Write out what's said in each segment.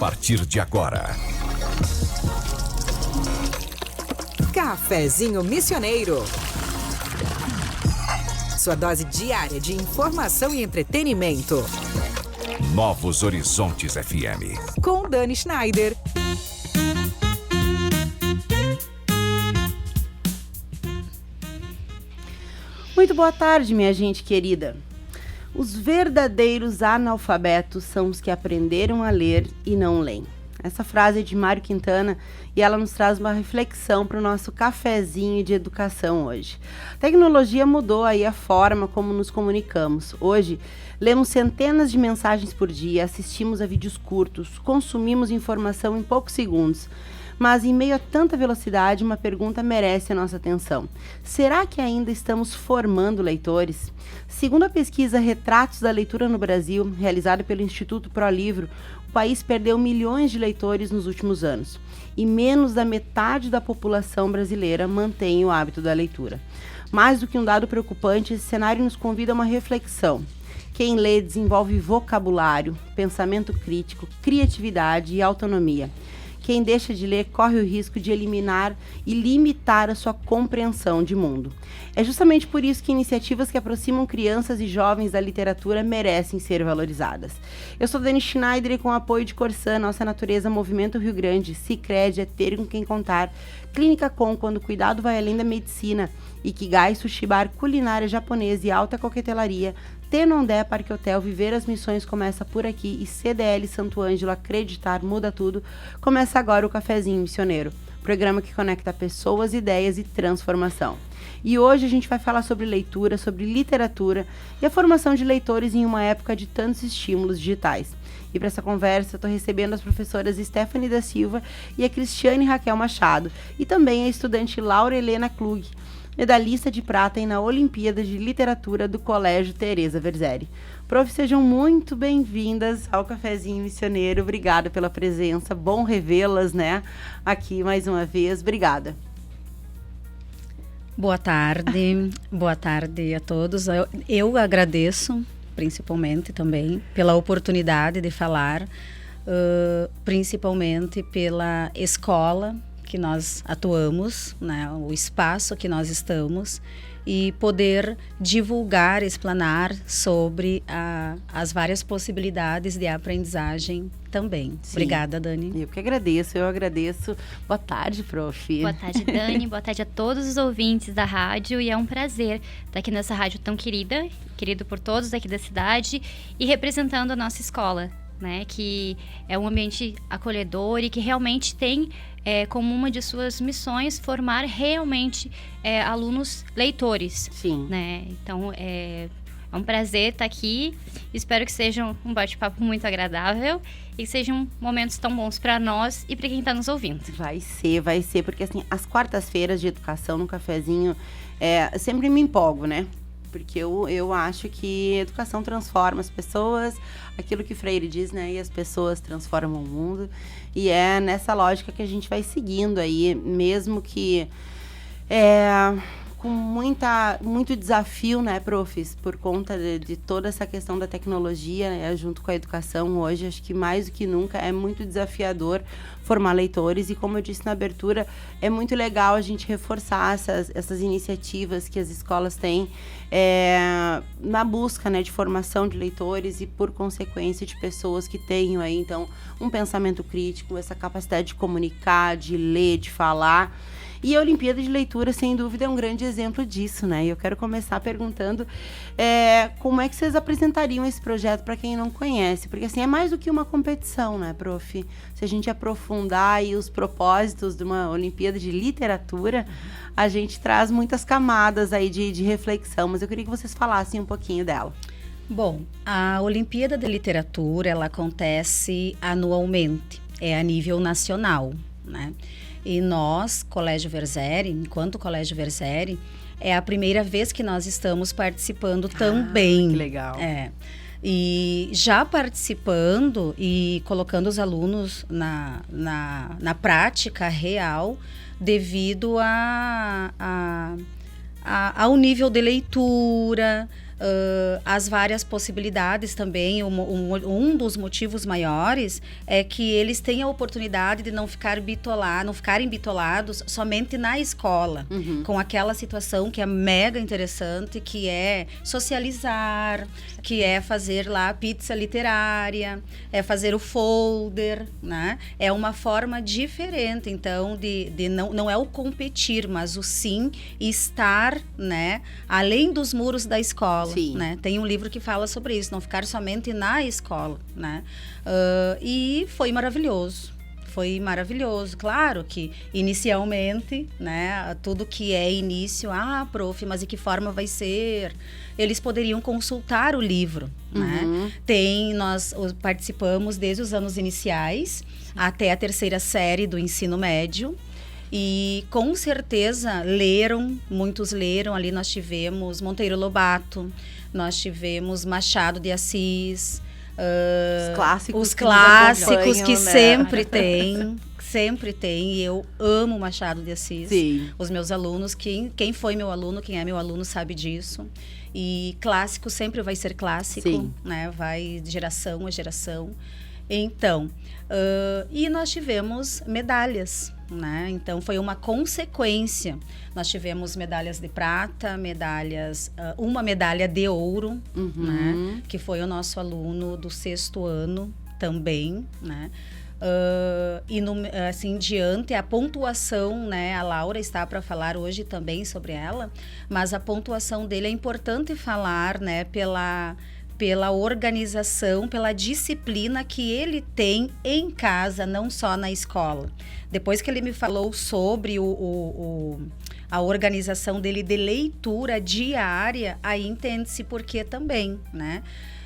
partir de agora. Cafezinho Missioneiro. Sua dose diária de informação e entretenimento. Novos Horizontes FM. Com Dani Schneider. Muito boa tarde, minha gente querida. Os verdadeiros analfabetos são os que aprenderam a ler e não leem. Essa frase é de Mário Quintana e ela nos traz uma reflexão para o nosso cafezinho de educação hoje. A tecnologia mudou aí a forma como nos comunicamos. Hoje, lemos centenas de mensagens por dia, assistimos a vídeos curtos, consumimos informação em poucos segundos. Mas em meio a tanta velocidade, uma pergunta merece a nossa atenção. Será que ainda estamos formando leitores? Segundo a pesquisa Retratos da Leitura no Brasil, realizada pelo Instituto ProLivro, o país perdeu milhões de leitores nos últimos anos. E menos da metade da população brasileira mantém o hábito da leitura. Mais do que um dado preocupante, esse cenário nos convida a uma reflexão. Quem lê desenvolve vocabulário, pensamento crítico, criatividade e autonomia. Quem deixa de ler corre o risco de eliminar e limitar a sua compreensão de mundo. É justamente por isso que iniciativas que aproximam crianças e jovens da literatura merecem ser valorizadas. Eu sou Dani Schneider e com o apoio de Corsã, Nossa Natureza, Movimento Rio Grande, Sicredi, é ter com quem contar, Clínica Com, quando o cuidado vai além da medicina, Ikigai Sushi Bar, culinária japonesa e alta coquetelaria, Tenondé Parque Hotel, Viver as Missões começa por aqui e CDL Santo Ângelo, acreditar muda tudo. Começa agora o Cafezinho Missioneiro, programa que conecta pessoas, ideias e transformação. E hoje a gente vai falar sobre leitura, sobre literatura e a formação de leitores em uma época de tantos estímulos digitais. E para essa conversa eu estou recebendo as professoras Stephanie da Silva e a Cristiane Raquel Machado e também a estudante Laura Helena Klug, medalhista de prata na Olimpíada de Literatura do Colégio Teresa Verzeri. Prof, sejam muito bem-vindas ao Cafezinho Missioneiro. Obrigada pela presença. Bom revê-las, né? Aqui mais uma vez. Obrigada. Boa tarde. Boa tarde a todos. Eu agradeço, principalmente também, pela oportunidade de falar, principalmente pela escola que nós atuamos, né, o espaço que nós estamos e poder divulgar, explanar sobre as várias possibilidades de aprendizagem também. Sim. Obrigada, Dani. Eu que agradeço, eu agradeço. Boa tarde, prof. Boa tarde, Dani. Boa tarde a todos os ouvintes da rádio e é um prazer estar aqui nessa rádio tão querido por todos aqui da cidade e representando a nossa escola, né, que é um ambiente acolhedor e que realmente tem como uma de suas missões formar realmente alunos leitores. Sim. Né? Então, é um prazer estar aqui. Espero que seja um bate-papo muito agradável e que sejam momentos tão bons para nós e para quem está nos ouvindo. Vai ser, porque assim, as quartas-feiras de educação no cafezinho, sempre me empolgo, né? Porque eu acho que educação transforma as pessoas, aquilo que Freire diz, né? E as pessoas transformam o mundo. E é nessa lógica que a gente vai seguindo aí, mesmo que com muito desafio, né, profs? Por conta de toda essa questão da tecnologia, né, junto com a educação hoje, acho que mais do que nunca é muito desafiador formar leitores e, como eu disse na abertura, é muito legal a gente reforçar essas iniciativas que as escolas têm na busca, né, de formação de leitores e, por consequência, de pessoas que tenham aí, então, um pensamento crítico, essa capacidade de comunicar, de ler, de falar. E a Olimpíada de Leitura, sem dúvida, é um grande exemplo disso, né? E eu quero começar perguntando como é que vocês apresentariam esse projeto para quem não conhece? Porque, assim, é mais do que uma competição, né, prof? Se a gente aprofundar aí os propósitos de uma Olimpíada de Literatura, a gente traz muitas camadas aí de reflexão. Mas eu queria que vocês falassem um pouquinho dela. Bom, a Olimpíada de Literatura, ela acontece anualmente, é a nível nacional, né? E nós, Colégio Verzeri, enquanto Colégio Verzeri, é a primeira vez que nós estamos participando também. Que legal. E já participando e colocando os alunos na prática real, devido ao nível de leitura, as várias possibilidades também. Um dos motivos maiores é que eles têm a oportunidade de não ficarem bitolados somente na escola, com aquela situação que é mega interessante, que é socializar, que é fazer lá a pizza literária, é fazer o folder, né? É uma forma diferente, então, de não é o competir, mas o sim estar, né, além dos muros da escola. Sim. Né? Tem um livro que fala sobre isso, não ficar somente na escola, né? E foi maravilhoso. Foi maravilhoso. Claro que inicialmente, né, tudo que é início, prof, mas de que forma vai ser? Eles poderiam consultar o livro, né? Nós participamos desde os anos iniciais até a 3ª série do ensino médio. E com certeza muitos leram. Ali nós tivemos Monteiro Lobato, nós tivemos Machado de Assis, os clássicos que né? sempre tem, e eu amo Machado de Assis. Sim. Os meus alunos, quem foi meu aluno, quem é meu aluno sabe disso. E clássico sempre vai ser clássico, Sim. né? Vai de geração a geração. Então, e nós tivemos medalhas, né? Então, foi uma consequência. Nós tivemos medalhas de prata, uma medalha de ouro, né? Que foi o nosso aluno do 6º ano também, né? Assim diante, a pontuação, né? A Laura está para falar hoje também sobre ela, mas a pontuação dele é importante falar, né? Pela organização, pela disciplina que ele tem em casa, não só na escola. Depois que ele me falou sobre a organização dele de leitura diária, aí entende-se por que também, né?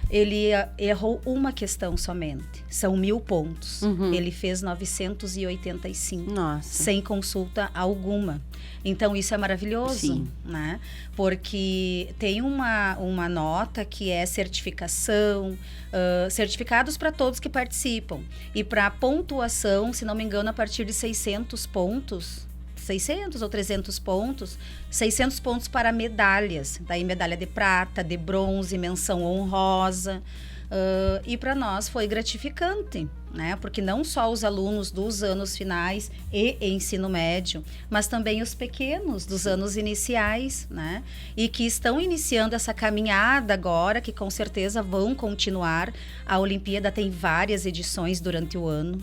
Ele errou uma questão somente. São 1000 pontos. Ele fez 985. Nossa. Sem consulta alguma. Então, isso é maravilhoso, Sim. né? Porque tem uma nota que é certificação, certificados para todos que participam. E para pontuação, se não me engano, a partir de 600 pontos... 600 ou 300 pontos, 600 pontos para medalhas, daí medalha de prata, de bronze, menção honrosa, e para nós foi gratificante, né? Porque não só os alunos dos anos finais e ensino médio, mas também os pequenos dos anos iniciais, né? E que estão iniciando essa caminhada agora, que com certeza vão continuar. A Olimpíada tem várias edições durante o ano.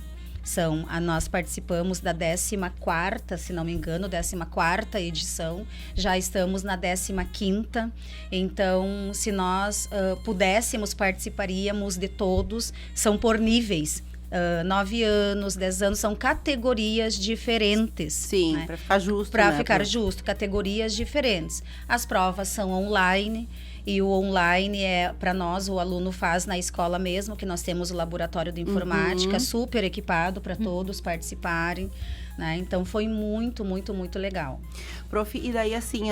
Nós participamos da 14ª, se não me engano, 14ª edição, já estamos na 15ª, então se nós pudéssemos, participaríamos de todos, são por níveis, 9 anos, 10 anos, são categorias diferentes. Sim, né? para ficar justo. Para ficar justo, categorias diferentes. As provas são online. E o online para nós, o aluno faz na escola mesmo, que nós temos o laboratório de informática, super equipado para todos participarem, né? Então foi muito, muito, muito legal. Prof, e daí assim,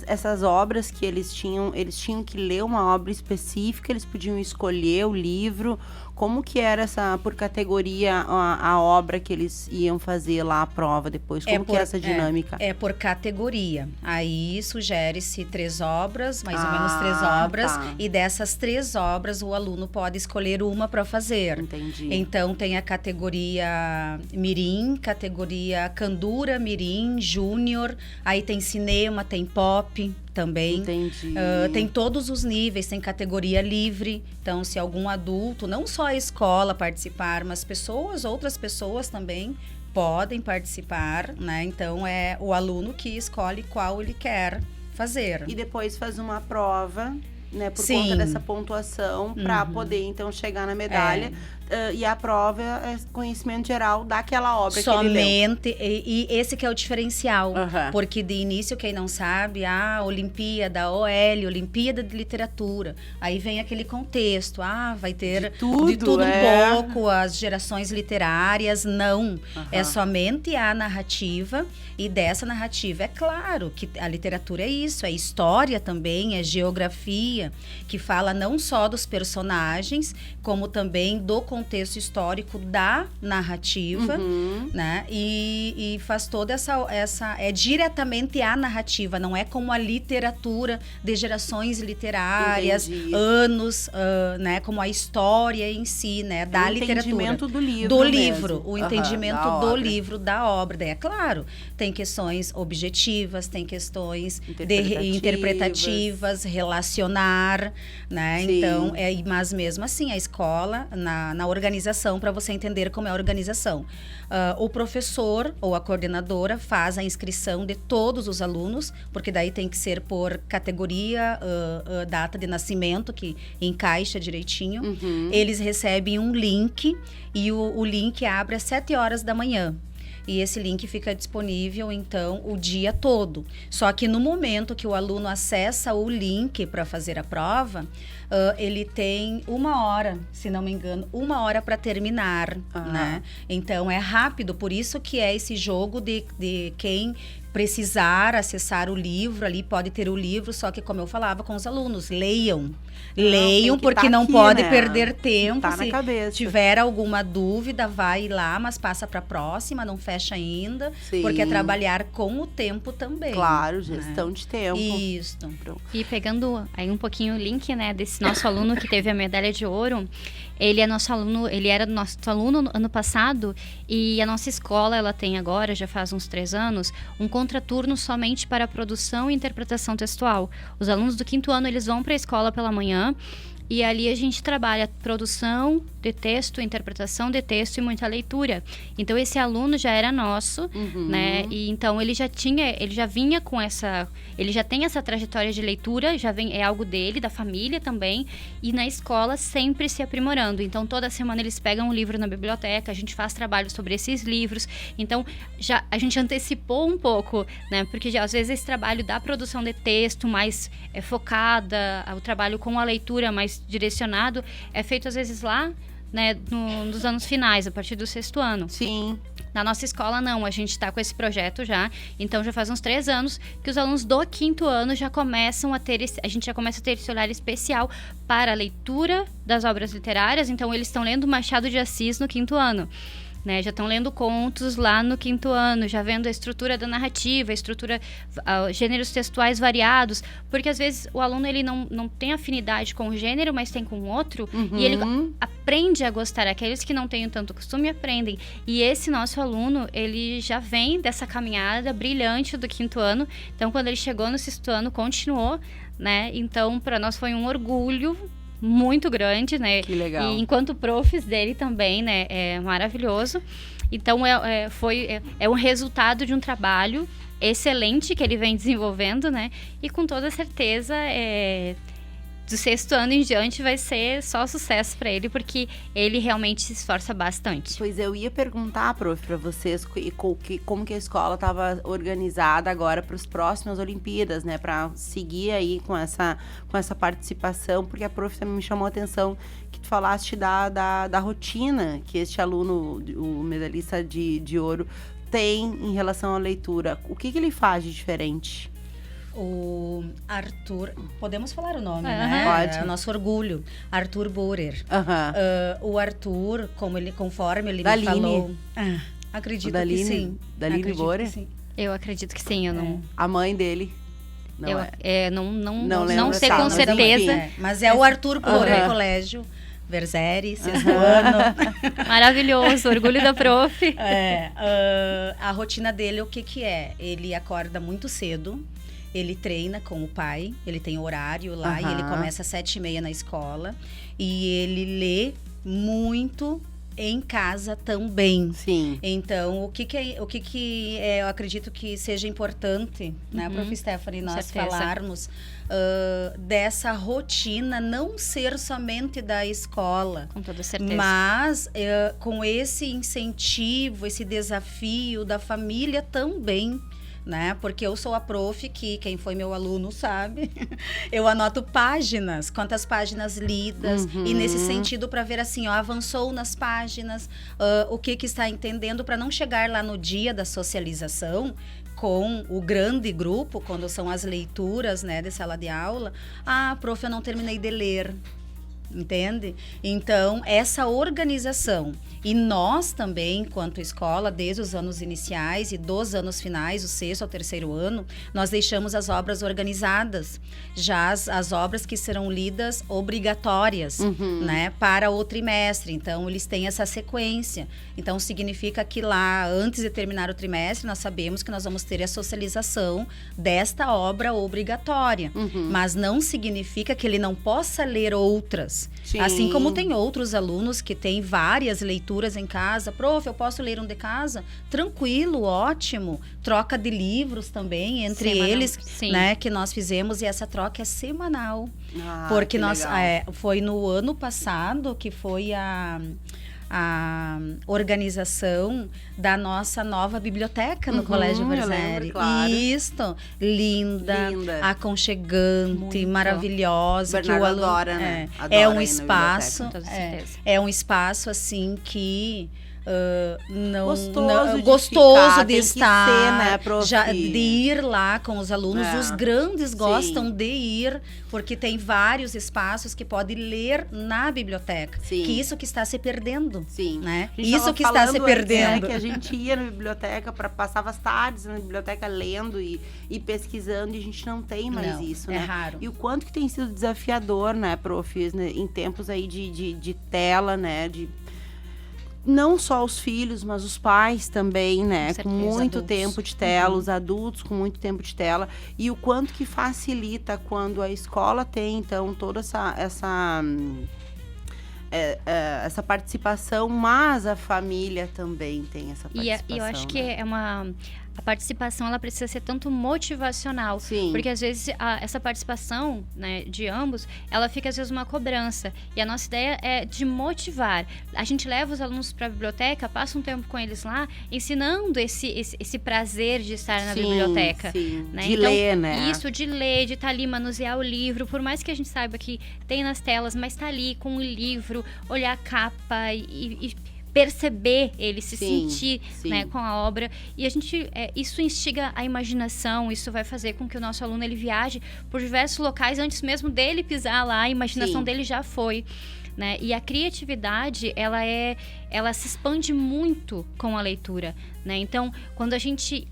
essas obras que eles tinham que ler uma obra específica, eles podiam escolher o livro. Como que era por categoria a obra que eles iam fazer lá, a prova depois? Como que é essa dinâmica? É por categoria. Aí sugere-se 3 obras, mais ou menos 3 obras. Tá. E dessas 3 obras, o aluno pode escolher uma para fazer. Entendi. Então, tem a categoria Mirim, categoria Candura, Mirim, Júnior. Aí tem cinema, tem pop também. Entendi. Tem todos os níveis, tem categoria livre. Então, se algum adulto, não só a escola participar, mas outras pessoas também podem participar, né? Então, é o aluno que escolhe qual ele quer fazer. E depois faz uma prova, né? Por Sim. conta dessa pontuação, para poder, então, chegar na medalha. E a prova é conhecimento geral daquela obra que ele leu. Somente, e esse que é o diferencial. Uhum. Porque de início, quem não sabe, Olimpíada, OL, Olimpíada de Literatura. Aí vem aquele contexto, vai ter de tudo um pouco, as gerações literárias. Não, é somente a narrativa. E dessa narrativa, é claro que a literatura é isso, é história também, é geografia, que fala não só dos personagens, como também do contexto histórico da narrativa, né? E faz toda essa é diretamente a narrativa, não é como a literatura de gerações literárias, anos, né? Como a história em si, né? Da literatura. O entendimento do livro. Do livro, o entendimento do livro, da obra. Daí, é claro, tem questões objetivas, tem questões interpretativas, relacionar, né? Sim. Então, mas mesmo assim, a escola, na organização, para você entender como é a organização. O professor ou a coordenadora faz a inscrição de todos os alunos, porque daí tem que ser por categoria, data de nascimento, que encaixa direitinho. Eles recebem um link e o link abre às 7 horas da manhã. E esse link fica disponível, então, o dia todo. Só que no momento que o aluno acessa o link para fazer a prova, ele tem 1 hora, se não me engano, 1 hora para terminar, né? Então, é rápido, por isso que é esse jogo de quem precisar acessar o livro, ali pode ter o livro, só que, como eu falava com os alunos, leiam, porque não pode perder tempo. Tá na cabeça. Se tiver alguma dúvida, vai lá, mas passa para a próxima, não fecha ainda, Sim. porque é trabalhar com o tempo também. Claro, gestão de tempo. Isso. E pegando aí um pouquinho o link, né, desse nosso aluno que teve a medalha de ouro, ele era nosso aluno ano passado, e a nossa escola, ela tem agora, já faz uns 3 anos, um contraturno somente para produção e interpretação textual. Os alunos do 5º ano, eles vão para a escola pela manhã, e ali a gente trabalha produção de texto, interpretação de texto e muita leitura. Então esse aluno já era nosso, né? E então ele já vinha com ele já tem essa trajetória de leitura, é algo dele, da família também, e na escola sempre se aprimorando. Então toda semana eles pegam um livro na biblioteca, a gente faz trabalho sobre esses livros. Então a gente antecipou um pouco, né? Porque às vezes esse trabalho da produção de texto mais focada, o trabalho com a leitura mais direcionado, é feito às vezes lá, né, nos anos finais, a partir do 6º ano. Sim. Na nossa escola, não. A gente está com esse projeto já. Então, já faz uns 3 anos que os alunos do 5º ano já começam a ter... A gente já começa a ter esse olhar especial para a leitura das obras literárias. Então, eles estão lendo Machado de Assis no 5º ano. Né, já estão lendo contos lá no 5º ano, já vendo a estrutura da narrativa, gêneros textuais variados, porque às vezes o aluno ele não tem afinidade com o gênero, mas tem com o outro, e ele aprende a gostar. Aqueles que não têm tanto costume aprendem. E esse nosso aluno, ele já vem dessa caminhada brilhante do 5º ano, então quando ele chegou no 6º ano, continuou, né? Então, para nós foi um orgulho muito grande, né? Que legal. E enquanto profs dele também, né? É maravilhoso. Então, é um resultado de um trabalho excelente que ele vem desenvolvendo, né? E com toda certeza, do 6º ano em diante vai ser só sucesso para ele, porque ele realmente se esforça bastante. Pois eu ia perguntar, prof, para vocês como que a escola estava organizada agora para as próximas Olimpíadas, né? Para seguir aí com essa participação, porque a prof também me chamou a atenção que tu falaste da rotina que este aluno, o medalhista de ouro, tem em relação à leitura. O que ele faz de diferente? O Arthur, podemos falar o nome, né? Pode. É o nosso orgulho, Arthur Borer. O Arthur, conforme ele me falou... acredito que sim. Daline Borer? Eu acredito que sim, eu não... A mãe dele? Não sei com certeza. Mas é o Arthur Borer, colégio Verzeri, 6º ano. Maravilhoso, orgulho da prof. A rotina dele, o que é? Ele acorda muito cedo. Ele treina com o pai, ele tem horário lá, e ele começa às 7h30 na escola. E ele lê muito em casa também. Sim. Então, o que eu acredito que seja importante, né, Prof. Stephanie, nós falarmos dessa rotina não ser somente da escola. Com toda certeza. Mas com esse incentivo, esse desafio da família também. Né? Porque eu sou a prof que, quem foi meu aluno sabe, eu anoto páginas, quantas páginas lidas, e nesse sentido para ver assim, avançou nas páginas, o que está entendendo, para não chegar lá no dia da socialização com o grande grupo, quando são as leituras, né, de sala de aula, prof, eu não terminei de ler. entende? Então, essa organização. E nós também, enquanto escola, desde os anos iniciais e dos anos finais, o 6º ao 3º ano, nós deixamos as obras organizadas. Já as obras que serão lidas obrigatórias, né, para o trimestre. Então, eles têm essa sequência. Então, significa que lá, antes de terminar o trimestre, nós sabemos que nós vamos ter a socialização desta obra obrigatória. Mas não significa que ele não possa ler outras. Sim. Assim como tem outros alunos que têm várias leituras em casa. Prof, eu posso ler um de casa? Tranquilo, ótimo. Troca de livros também entre Semanal. eles, Sim. né, que nós fizemos, e essa troca é semanal. que Porque nós legal. foi no ano passado que foi a organização da nossa nova biblioteca no Colégio eu Varzeri. lembro, claro. Isto, linda, Linda. aconchegante, Muito. maravilhosa. Bernardo que o aluno, adora, né? é Adora um ir na espaço, biblioteca, com toda certeza. é um espaço assim que Gostoso de gostoso ficar, de tem que estar, ser, né, prof? de ir lá com os alunos. É. Os grandes gostam Sim. de ir, porque tem vários espaços que pode ler na biblioteca. Sim. Que isso que está se perdendo. Sim. Né? A gente Isso tava que está se falando antes, perdendo. né, que a gente ia na biblioteca, passava as tardes na biblioteca lendo e pesquisando, e a gente não tem mais Não, isso, é né? raro. E o quanto que tem sido desafiador, né, profs, né, em tempos aí de tela, né, não só os filhos, mas os pais também, né? Com Com certeza. muito Adultos. tempo de tela, os adultos com muito tempo de tela. E o quanto que facilita quando a escola tem, então, toda essa participação, mas a família também tem essa participação. E eu acho que né? a participação, ela precisa ser tanto motivacional. Sim. Porque às vezes essa participação, né, de ambos, ela fica às vezes uma cobrança. E a nossa ideia é de motivar. A gente leva os alunos para a biblioteca, passa um tempo com eles lá, ensinando esse prazer de estar na biblioteca. Sim. Né? De Então, ler, né? Isso, de ler, de estar ali, manusear o livro. Por mais que a gente saiba que tem nas telas, mas tá ali com o livro, olhar a capa e perceber ele, se Sim, sentir, sim. né, com a obra. E a gente, isso instiga a imaginação, isso vai fazer com que o nosso aluno ele viaje por diversos locais antes mesmo dele pisar lá, a imaginação Sim. dele já foi. Né? E a criatividade, ela se expande muito com a leitura. Né? Então, quando a gente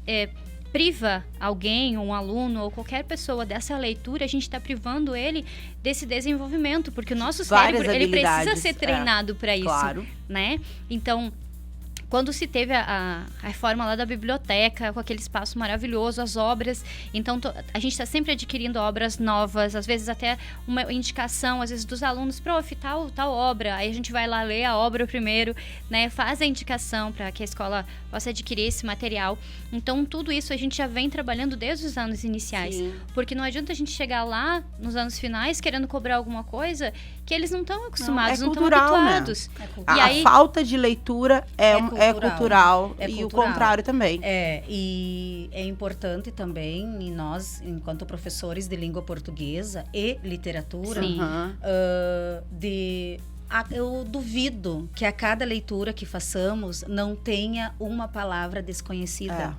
priva alguém, um aluno ou qualquer pessoa dessa leitura, a gente está privando ele desse desenvolvimento, porque o nosso Várias cérebro ele precisa habilidades, ser treinado para isso, Claro. né? Então, quando se teve a reforma lá da biblioteca, com aquele espaço maravilhoso, as obras, então a gente está sempre adquirindo obras novas, às vezes até uma indicação, às vezes dos alunos, prof, tal obra, aí a gente vai lá ler a obra primeiro, né, faz a indicação para que a escola possa adquirir esse material. Então tudo isso a gente já vem trabalhando desde os anos iniciais, Sim. porque não adianta a gente chegar lá nos anos finais querendo cobrar alguma coisa que eles não estão acostumados, não estão cultural, né? habituados. É cultural. E A aí, falta de leitura é cultural. É E o cultural. contrário também. E é importante também, e nós, enquanto professores de língua portuguesa e literatura, Sim. Aham. eu duvido que a cada leitura que façamos não tenha uma palavra desconhecida.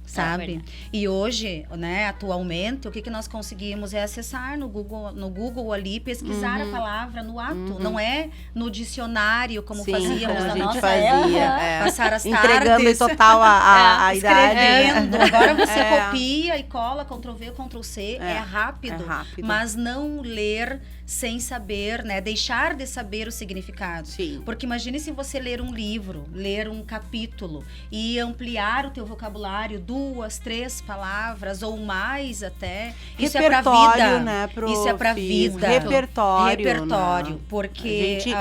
Sabe? E hoje, né, atualmente, o que nós conseguimos é acessar no Google ali, pesquisar a palavra no ato. Não é no dicionário, como Sim, fazíamos como a na gente nossa fazia, época, passar as entregando em tardes. total a idade. Escrevendo. Agora você É. copia e cola, Ctrl+V, Ctrl+C, é rápido. É rápido. Mas não ler sem saber, né? Deixar de saber o significado. Sim. Porque imagine se você ler um livro, ler um capítulo e ampliar o teu vocabulário, 2, 3 palavras ou mais até. Isso é pra Repertório, vida. né, prof? Isso é pra vida. Repertório. Né? Porque A gente-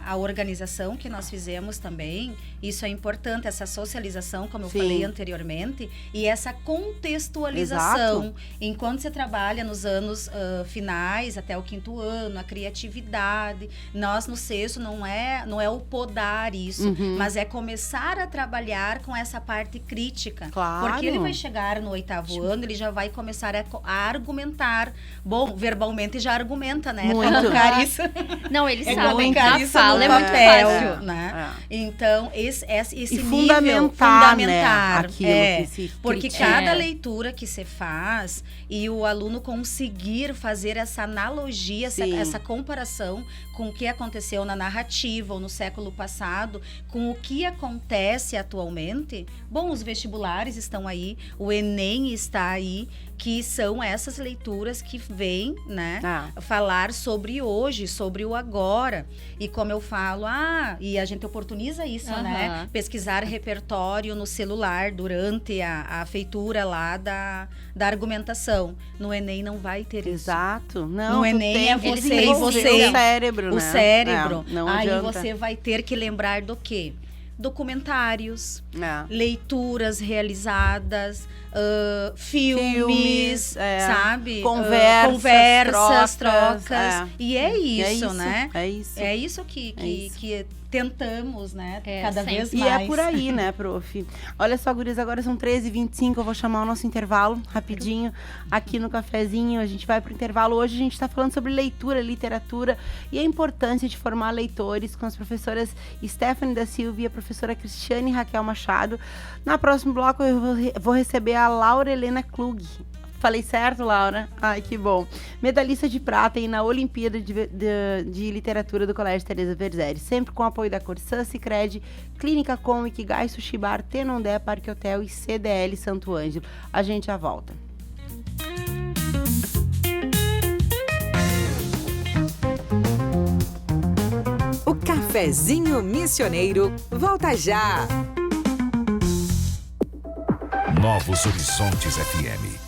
a organização que nós fizemos também, isso é importante, essa socialização, como eu Sim. falei anteriormente, e essa contextualização. Exato. Enquanto você trabalha nos anos finais, até o 5º ano, a criatividade, nós no 6º não é o podar isso, mas é começar a trabalhar com essa parte crítica. Claro. Porque ele vai chegar no 8º ano, ele já vai começar a argumentar. Bom, verbalmente já argumenta, né? Muito. Colocar isso. não, eles É sabem, colocar a isso fala no é muito papel, fácil. né? É. Então, esse E nível fundamentar, né, fundamentar, aquilo que se porque critica. cada leitura que se faz e o aluno conseguir fazer essa analogia, Sim. essa comparação com o que aconteceu na narrativa ou no século passado, com o que acontece atualmente. Bom, os vestibulares estão aí, o Enem está aí, que são essas leituras que vêm, né, falar sobre hoje, sobre o agora. E como eu falo, e a gente oportuniza isso, né? Pesquisar repertório no celular durante a feitura lá da argumentação. No Enem não vai ter isso. Exato. Não, No Enem é tem que você e desenvolver você. o cérebro, né? O cérebro. Não Aí adianta. você vai ter que lembrar do quê? Documentários, leituras realizadas, filmes, sabe? Conversas, trocas. E é isso, né? É isso. É isso que tentamos, né? Cada vez E mais. é por aí, né, prof? Olha só, guris, agora são 13h25, eu vou chamar o nosso intervalo rapidinho aqui no cafezinho. A gente vai pro intervalo. Hoje a gente tá falando sobre leitura, literatura e a importância de formar leitores com as professoras Stephanie da Silva e a professora Cristiane Raquel Machado. Na próximo bloco eu vou receber a Laura Helena Klug. Falei certo, Laura? Ai, que bom. Medalhista de prata e na Olimpíada de Literatura do Colégio Teresa Verzeri. Sempre com o apoio da Corsã, Sicredi, Clínica Com, Ikigai, Sushi Bar, Tenondé, Parque Hotel e CDL Santo Ângelo. A gente já volta. O Cafezinho Missioneiro volta já. Novos Horizontes FM.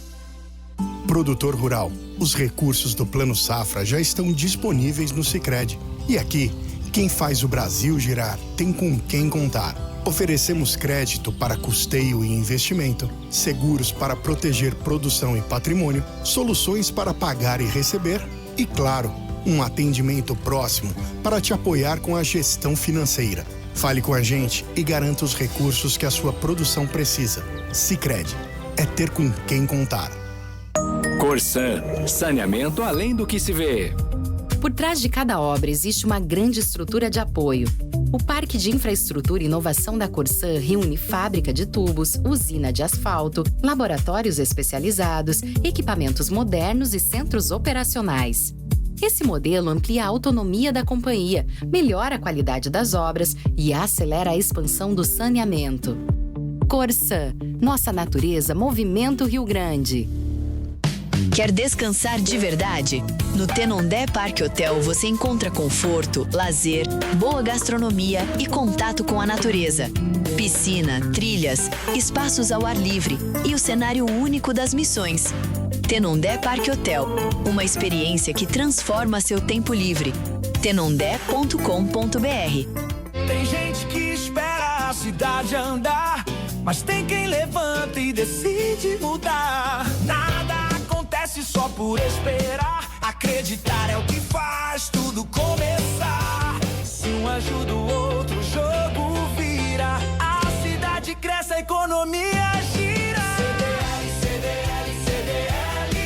Produtor rural, os recursos do Plano Safra já estão disponíveis no Sicredi. E aqui, quem faz o Brasil girar tem com quem contar. Oferecemos crédito para custeio e investimento, seguros para proteger produção e patrimônio, soluções para pagar e receber e, claro, um atendimento próximo para te apoiar com a gestão financeira. Fale com a gente e garanta os recursos que a sua produção precisa. Sicredi, é ter com quem contar. Corsã, saneamento além do que se vê. Por trás de cada obra existe uma grande estrutura de apoio. O Parque de Infraestrutura e Inovação da Corsã reúne fábrica de tubos, usina de asfalto, laboratórios especializados, equipamentos modernos e centros operacionais. Esse modelo amplia a autonomia da companhia, melhora a qualidade das obras e acelera a expansão do saneamento. Corsã, nossa natureza, Movimento Rio Grande. Quer descansar de verdade? No Tenondé Parque Hotel você encontra conforto, lazer, boa gastronomia e contato com a natureza. Piscina, trilhas, espaços ao ar livre e o cenário único das missões. Tenondé Parque Hotel, uma experiência que transforma seu tempo livre. tenondé.com.br. Tem gente que espera a cidade andar, mas tem quem levanta e decide mudar. Nada acontece só por esperar. Acreditar é o que faz tudo começar. Se um ajuda o outro, o jogo vira. A cidade cresce, a economia gira. CDL, CDL, CDL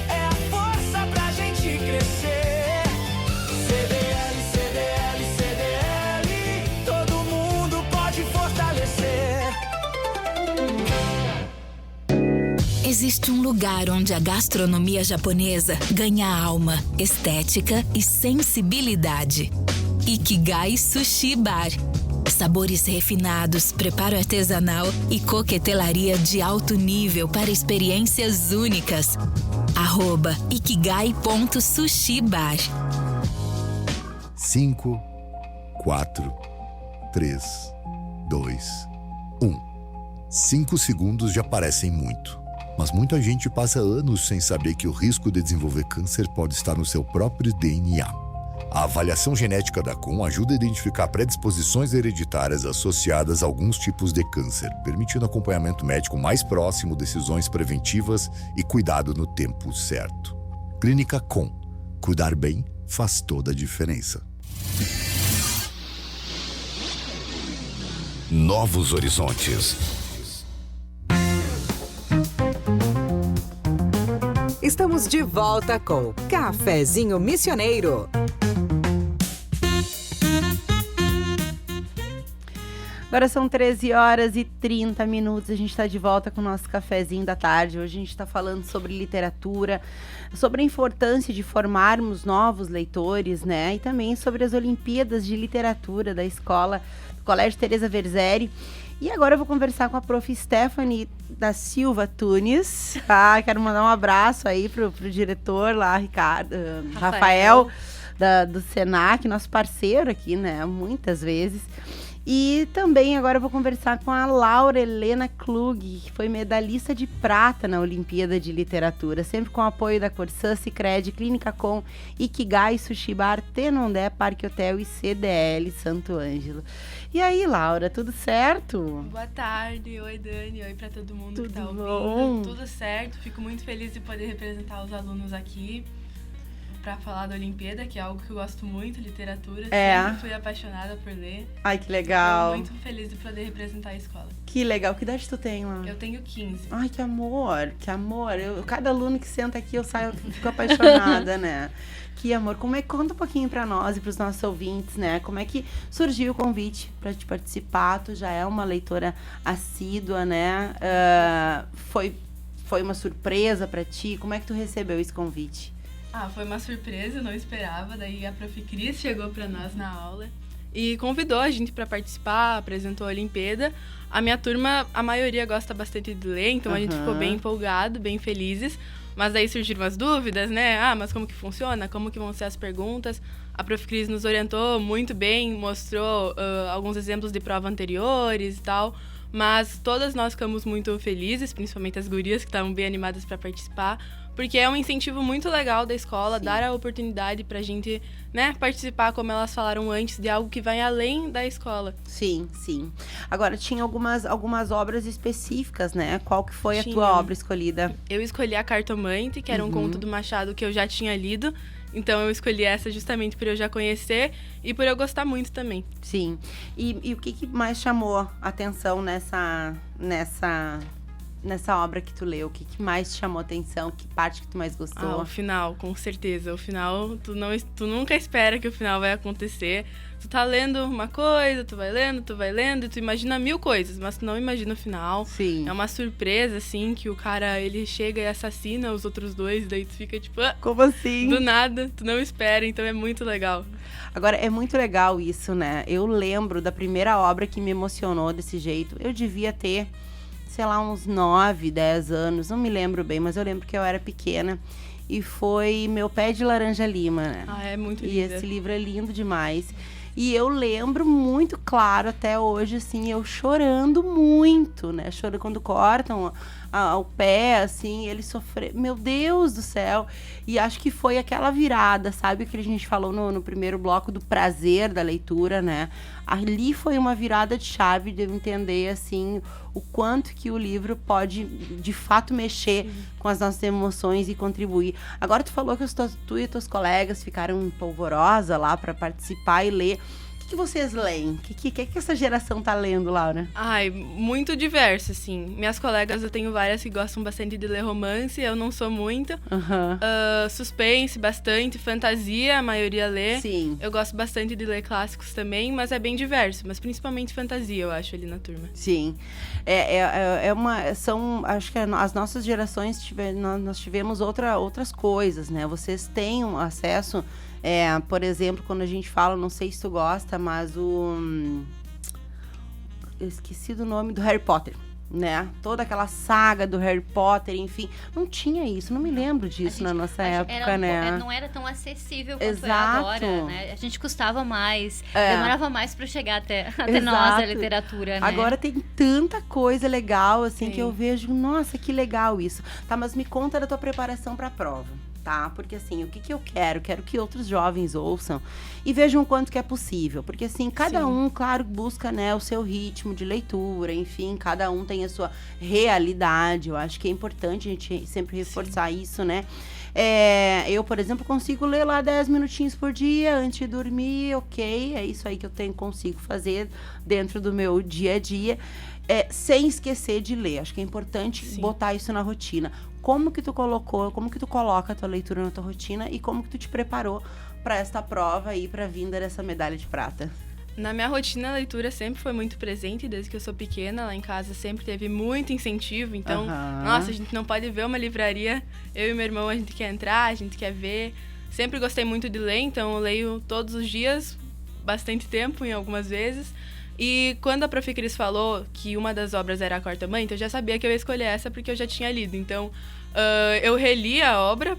é a força pra gente crescer. CDL, CDL, CDL, todo mundo pode fortalecer. Existe um lugar onde a gastronomia japonesa ganha alma, estética e sensibilidade. Ikigai Sushi Bar. Sabores refinados, preparo artesanal e coquetelaria de alto nível para experiências únicas. @ikigai.sushibar. 5, 4, 3, 2, 1. 5 segundos já parecem muito. Mas muita gente passa anos sem saber que o risco de desenvolver câncer pode estar no seu próprio DNA. A avaliação genética da Com ajuda a identificar predisposições hereditárias associadas a alguns tipos de câncer, permitindo acompanhamento médico mais próximo, decisões preventivas e cuidado no tempo certo. Clínica Com. Cuidar bem faz toda a diferença. Novos Horizontes. Estamos de volta com Cafezinho Missioneiro. Agora são 13h30, a gente está de volta com o nosso cafezinho da tarde. Hoje a gente está falando sobre literatura, sobre a importância de formarmos novos leitores, né? E também sobre as Olimpíadas de Literatura da escola, do Colégio Teresa Verzeri. E agora eu vou conversar com a prof. Stephanie da Silva Tunes. Quero mandar um abraço aí pro diretor lá, Rafael do Senac, nosso parceiro aqui, né? Muitas vezes. E também agora eu vou conversar com a Laura Helena Klug, que foi medalhista de prata na Olimpíada de Literatura, sempre com o apoio da Corsã, Sicredi, Clínica Com, Ikigai, Sushi Bar, Tenondé, Parque Hotel e CDL Santo Ângelo. E aí, Laura, tudo certo? Boa tarde, oi Dani, oi pra todo mundo que tá ouvindo. Bom? Tudo certo, fico muito feliz de poder representar os alunos aqui pra falar da Olimpíada, que é algo que eu gosto muito, literatura, sempre fui apaixonada por ler. Ai, que legal. Estou muito feliz de poder representar a escola. Que legal, que idade tu tem lá? Eu tenho 15. Ai, que amor, que amor. Cada aluno que senta aqui, eu fico apaixonada, né? Que amor. Conta um pouquinho pra nós e pros nossos ouvintes, né? Como é que surgiu o convite pra te participar? Tu já é uma leitora assídua, né? Foi uma surpresa pra ti? Como é que tu recebeu esse convite? Foi uma surpresa, não esperava. Daí a prof. Cris chegou para nós na aula e convidou a gente para participar, apresentou a Olimpíada. A minha turma, a maioria gosta bastante de ler, então a gente ficou bem empolgado, bem felizes. Mas daí surgiram as dúvidas, né? Mas como que funciona? Como que vão ser as perguntas? A prof. Cris nos orientou muito bem, mostrou alguns exemplos de prova anteriores e tal. Mas todas nós ficamos muito felizes, principalmente as gurias que estavam bem animadas para participar, porque é um incentivo muito legal da escola, dar a oportunidade pra gente, né, participar, como elas falaram antes, de algo que vai além da escola. Sim, sim. Agora, tinha algumas obras específicas, né? Qual que foi a tua obra escolhida? Eu escolhi A Cartomante, que era um conto do Machado que eu já tinha lido. Então eu escolhi essa justamente por eu já conhecer e por eu gostar muito também. Sim. E o que mais chamou a atenção nessa obra que tu leu? O que mais te chamou a atenção? Que parte que tu mais gostou? O final, com certeza. O final, tu nunca espera que o final vai acontecer. Tu tá lendo uma coisa, tu vai lendo, e tu imagina 1000 coisas, mas tu não imagina o final. Sim. É uma surpresa, assim, que o cara, ele chega e assassina os outros dois, daí tu fica tipo... Como assim? Do nada, tu não espera, então é muito legal. Agora, é muito legal isso, né? Eu lembro da primeira obra que me emocionou desse jeito. Eu devia ter, sei lá, uns 9, 10 anos, não me lembro bem, mas eu lembro que eu era pequena. E foi Meu Pé de Laranja Lima, né? É muito lindo. E esse livro é lindo demais. E eu lembro muito claro até hoje, assim, eu chorando muito, né? Chorando quando cortam o pé, assim, ele sofreu. Meu Deus do céu! E acho que foi aquela virada, sabe? Que a gente falou no primeiro bloco do prazer da leitura, né? Ali foi uma virada de chave de eu entender, assim, o quanto que o livro pode, de fato, mexer com as nossas emoções e contribuir. Agora, tu falou que tu e teus colegas ficaram polvorosa lá para participar e ler. O que vocês leem? O que essa geração tá lendo, Laura? Muito diverso, assim. Minhas colegas, eu tenho várias que gostam bastante de ler romance, eu não sou muito. Suspense, bastante. Fantasia, a maioria lê. Sim. Eu gosto bastante de ler clássicos também, mas é bem diverso. Mas principalmente fantasia, eu acho, ali na turma. Sim. Acho que as nossas gerações, nós tivemos outras coisas, né? Vocês têm um acesso... por exemplo, quando a gente fala, não sei se tu gosta, mas eu esqueci do nome do Harry Potter, né? Toda aquela saga do Harry Potter, enfim, não tinha isso, não me lembro disso na nossa época, né? Não era tão acessível quanto é agora, né? A gente custava mais, demorava mais pra chegar até nós, a literatura, né? Agora tem tanta coisa legal, assim, que eu vejo, nossa, que legal isso. Tá, mas me conta da tua preparação pra prova. Tá? Porque assim, o que eu quero? Quero que outros jovens ouçam e vejam o quanto que é possível. Porque assim, cada um, claro, busca, né, o seu ritmo de leitura, enfim, cada um tem a sua realidade. Eu acho que é importante a gente sempre reforçar isso, né? Eu, por exemplo, consigo ler lá 10 minutinhos por dia antes de dormir, ok? É isso aí que eu consigo fazer dentro do meu dia a dia. Sem esquecer de ler. Acho que é importante botar isso na rotina. Como que tu coloca a tua leitura na tua rotina e como que tu te preparou para esta prova e para a vinda dessa medalha de prata? Na minha rotina, a leitura sempre foi muito presente, desde que eu sou pequena. Lá em casa sempre teve muito incentivo. Então, nossa, a gente não pode ver uma livraria. Eu e meu irmão, a gente quer entrar, a gente quer ver. Sempre gostei muito de ler, então eu leio todos os dias, bastante tempo, em algumas vezes. E quando a Prof. Cris falou que uma das obras era A Quarta Mãe, então eu já sabia que eu ia escolher essa porque eu já tinha lido. Então, eu reli a obra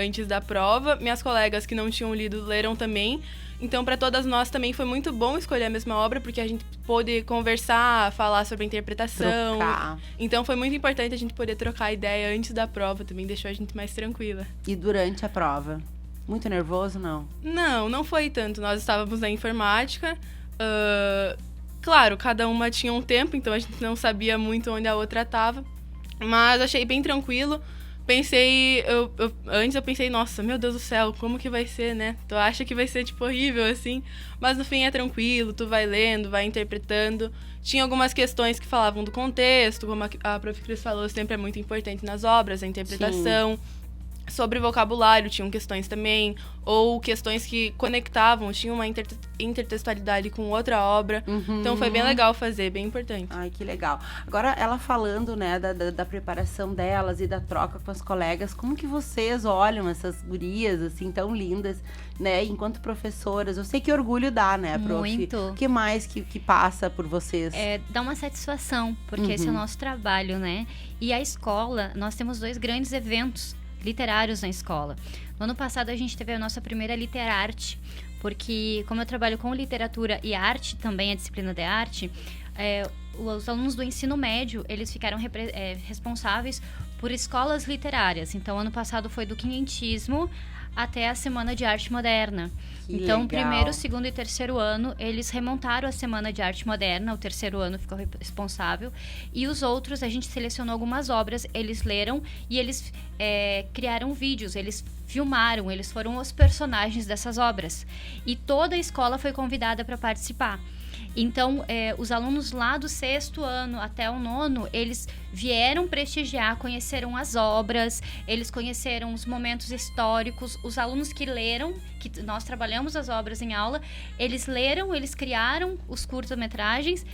antes da prova. Minhas colegas que não tinham lido leram também. Então, para todas nós também foi muito bom escolher a mesma obra, porque a gente pôde conversar, falar sobre a interpretação. Trocar. Então, foi muito importante a gente poder trocar ideia antes da prova, também deixou a gente mais tranquila. E durante a prova? Muito nervoso, não? Não foi tanto. Nós estávamos na informática. Claro, cada uma tinha um tempo, então a gente não sabia muito onde a outra estava. Mas achei bem tranquilo. Antes eu pensei, nossa, meu Deus do céu, como que vai ser, né? Tu acha que vai ser, tipo, horrível, assim. Mas no fim é tranquilo, tu vai lendo, vai interpretando. Tinha algumas questões que falavam do contexto, como a Prof. Cris falou, sempre é muito importante nas obras, a interpretação. Sim. Sobre vocabulário, tinham questões também, ou questões que conectavam, tinham uma intertextualidade com outra obra. Então foi bem legal fazer, bem importante. Ai, que legal. Agora, ela falando, né, da preparação delas e da troca com as colegas, como que vocês olham essas gurias, assim, tão lindas, né, enquanto professoras? Eu sei que orgulho dá, né, prof? Muito. O que mais que passa por vocês? Dá uma satisfação, porque esse é o nosso trabalho, né? E a escola, nós temos 2 grandes eventos literários na escola. No ano passado a gente teve a nossa primeira Literarte, porque como eu trabalho com literatura e arte, também a disciplina de arte, os alunos do ensino médio, eles ficaram responsáveis por escolas literárias. Então, ano passado foi do quinhentismo até a Semana de Arte Moderna. Então, legal. Primeiro, segundo e terceiro ano, eles remontaram a Semana de Arte Moderna, o terceiro ano ficou responsável, e os outros, a gente selecionou algumas obras, eles leram e eles criaram vídeos, eles filmaram, eles foram os personagens dessas obras. E toda a escola foi convidada para participar. Então, os alunos lá do 6º ano até o 9º, eles vieram prestigiar, conheceram as obras, eles conheceram os momentos históricos. Os alunos que leram, que nós trabalhamos as obras em aula, eles leram, eles criaram os curta-metragens,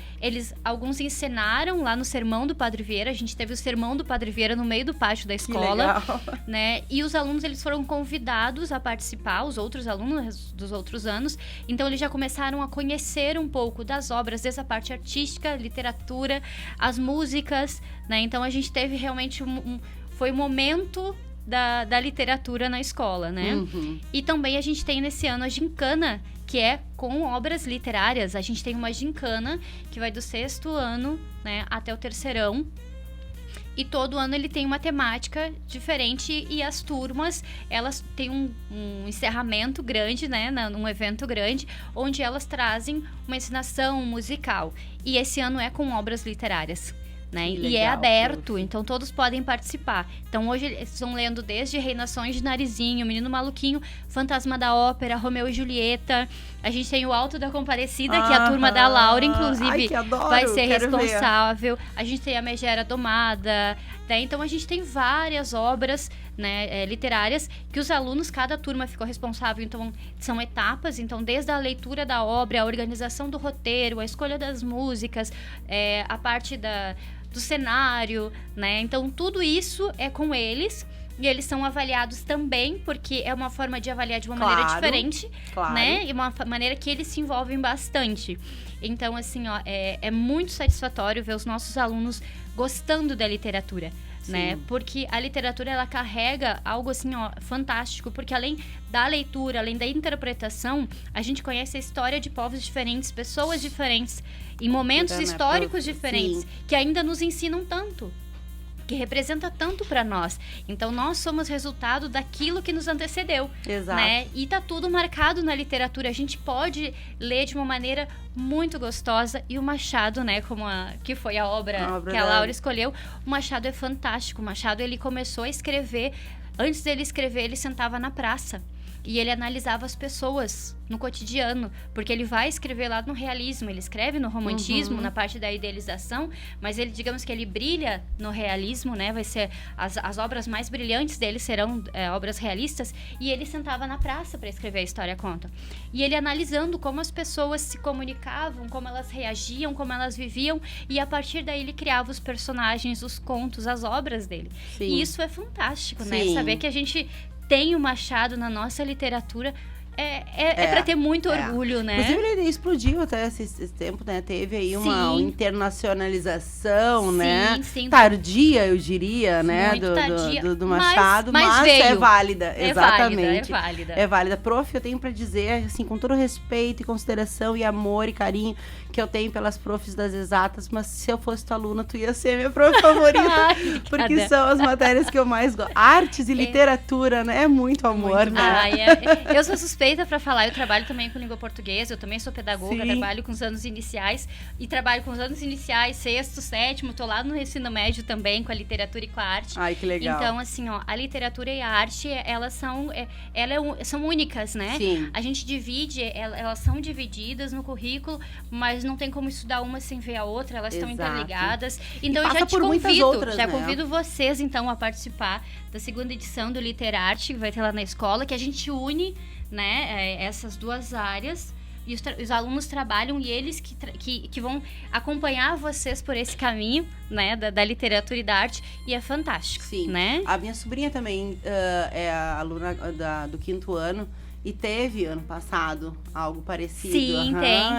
alguns encenaram lá no Sermão do Padre Vieira. A gente teve o Sermão do Padre Vieira no meio do pátio da escola, né? E os alunos, eles foram convidados a participar, os outros alunos dos outros anos. Então, eles já começaram a conhecer um pouco das obras, desde a parte artística, literatura, as músicas, né? Então, a gente teve realmente foi um momento da literatura na escola, né? E também a gente tem nesse ano a gincana, que é com obras literárias. A gente tem uma gincana que vai do 6º ano, né, até o 3º. E todo ano ele tem uma temática diferente e as turmas, elas têm um encerramento grande, né, num evento grande, onde elas trazem uma encenação musical. E esse ano é com obras literárias, né? E é aberto, então todos podem participar. Então hoje eles estão lendo desde Reinações de Narizinho, Menino Maluquinho, Fantasma da Ópera, Romeu e Julieta. A gente tem o Alto da Compadecida, que é a turma da Laura, inclusive, vai ser responsável. A gente tem a Megera Domada, né? Então a gente tem várias obras, né, literárias que os alunos, cada turma ficou responsável. Então são etapas, então desde a leitura da obra, a organização do roteiro, a escolha das músicas, a parte do cenário, né? Então tudo isso é com eles. E eles são avaliados também, porque é uma forma de avaliar de uma maneira diferente, né? E uma maneira que eles se envolvem bastante. Então, assim, ó, é muito satisfatório ver os nossos alunos gostando da literatura, né? Porque a literatura, ela carrega algo, assim, ó, fantástico. Porque além da leitura, além da interpretação, a gente conhece a história de povos diferentes, pessoas diferentes, em momentos históricos diferentes, que ainda nos ensinam tanto, que representa tanto para nós. Então, nós somos resultado daquilo que nos antecedeu. Exato. Né? E tá tudo marcado na literatura. A gente pode ler de uma maneira muito gostosa. E o Machado, né, que foi a obra que a Laura escolheu, o Machado é fantástico. O Machado, ele começou a escrever. Antes dele escrever, ele sentava na praça. e ele analisava as pessoas no cotidiano, porque ele vai escrever lá no realismo, ele escreve no romantismo, na parte da idealização, mas ele, digamos que ele brilha no realismo, né? Vai ser as obras mais brilhantes dele serão obras realistas, e ele sentava na praça para escrever a história conta. E ele analisando como as pessoas se comunicavam, como elas reagiam, como elas viviam, e a partir daí ele criava os personagens, os contos, as obras dele. Sim. E isso é fantástico, né? Sim. Saber que a gente tem o Machado na nossa literatura é para ter muito orgulho, né? Inclusive, ele explodiu até esse tempo, né? Teve aí uma internacionalização, né? Sim. Tardia, eu diria, né? Muito tardia, do Machado, mas veio. é válida. Exatamente. É válida. Prof, eu tenho para dizer, assim, com todo respeito e consideração e amor e carinho que eu tenho pelas profs das exatas, mas se eu fosse tua aluna, tu ia ser minha prof favorita. Porque são as matérias que eu mais gosto. Artes e literatura, né? É muito amor, né? Eu sou suspeita para falar, eu trabalho também com língua portuguesa, eu também sou pedagoga, trabalho com os anos iniciais, e trabalho com os anos iniciais, 6º, 7º, tô lá no ensino médio também, com a literatura e com a arte. Ai, que legal. Então, assim, ó, a literatura e a arte, elas são únicas, né? Sim. A gente divide, elas são divididas no currículo, mas não tem como estudar uma sem ver a outra, elas estão interligadas. Então, eu já te convido vocês, então, a participar da 2ª edição do Literarte, que vai ter lá na escola, que a gente une, né, essas duas áreas, e os alunos trabalham, e eles que vão acompanhar vocês por esse caminho, né, da literatura e da arte, e é fantástico. Sim. Né? A minha sobrinha também é a aluna do 5º ano, e teve ano passado algo parecido. Sim,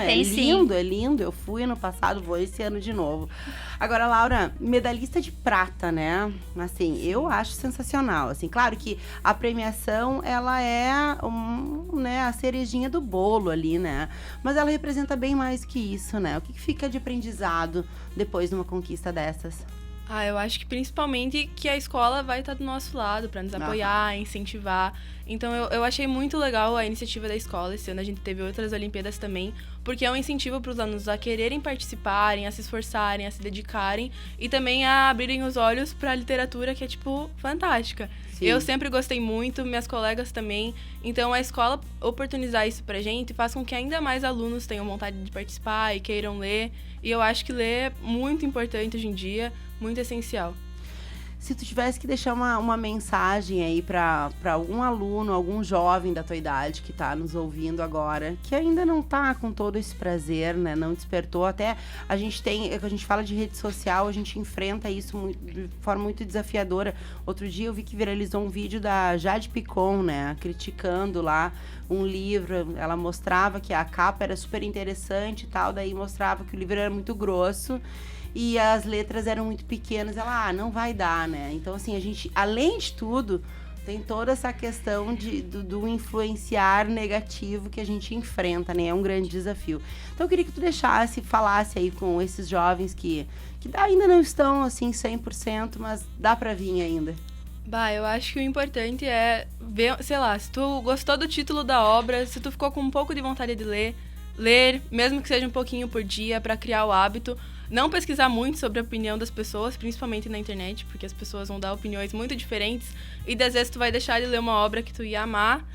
tem sim. É lindo. Eu fui ano passado, vou esse ano de novo. Agora, Laura, medalhista de prata, né? Assim, eu acho sensacional. Assim, claro que a premiação, ela é né, a cerejinha do bolo ali, né? Mas ela representa bem mais que isso, né? O que fica de aprendizado depois de uma conquista dessas? Eu acho que principalmente que a escola vai estar do nosso lado para nos apoiar, incentivar. Então eu achei muito legal a iniciativa da escola. Esse ano a gente teve outras Olimpíadas também, porque é um incentivo para os alunos a quererem participarem, a se esforçarem, a se dedicarem e também a abrirem os olhos para a literatura, que é, tipo, fantástica. Sim. Eu sempre gostei muito, minhas colegas também. Então a escola oportunizar isso pra gente faz com que ainda mais alunos tenham vontade de participar e queiram ler. E eu acho que ler é muito importante hoje em dia, muito essencial. Se tu tivesse que deixar uma mensagem aí para algum aluno, algum jovem da tua idade que tá nos ouvindo agora, que ainda não tá com todo esse prazer, né? Não despertou. Até a gente fala de rede social, a gente enfrenta isso de forma muito desafiadora. Outro dia eu vi que viralizou um vídeo da Jade Picon, né? Criticando lá um livro. Ela mostrava que a capa era super interessante e tal, daí mostrava que o livro era muito grosso e as letras eram muito pequenas. Ela, não vai dar, né? Então, assim, a gente, além de tudo, tem toda essa questão do influenciar negativo que a gente enfrenta, né? É um grande desafio. Então, eu queria que tu falasse aí com esses jovens que ainda não estão, assim, 100%, mas dá pra vir ainda. Eu acho que o importante é ver, sei lá, se tu gostou do título da obra, se tu ficou com um pouco de vontade de ler, mesmo que seja um pouquinho por dia, para criar o hábito. Não pesquisar muito sobre a opinião das pessoas, principalmente na internet, porque as pessoas vão dar opiniões muito diferentes e às vezes tu vai deixar de ler uma obra que tu ia amar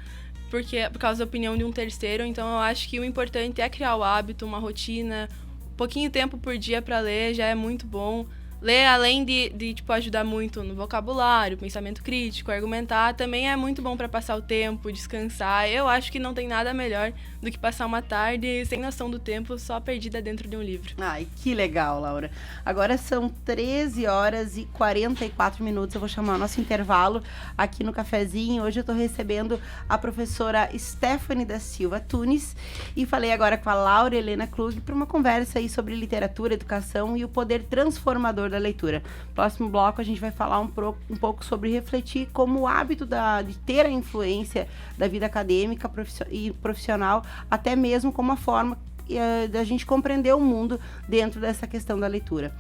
por causa da opinião de um terceiro. Então eu acho que o importante é criar o hábito, uma rotina, um pouquinho de tempo por dia para ler já é muito bom. Ler, além de tipo, ajudar muito no vocabulário, pensamento crítico, argumentar, também é muito bom para passar o tempo, descansar. Eu acho que não tem nada melhor do que passar uma tarde sem noção do tempo, só perdida dentro de um livro. Ai, que legal, Laura. Agora são 13h44. Eu vou chamar o nosso intervalo aqui no cafezinho. Hoje eu tô recebendo a professora Stephanie da Silva Tunes e falei agora com a Laura Helena Klug para uma conversa aí sobre literatura, educação e o poder transformador da leitura. Próximo bloco a gente vai falar um pouco sobre refletir como o hábito de ter a influência da vida acadêmica e profissional, até mesmo como a forma da gente compreender o mundo dentro dessa questão da leitura.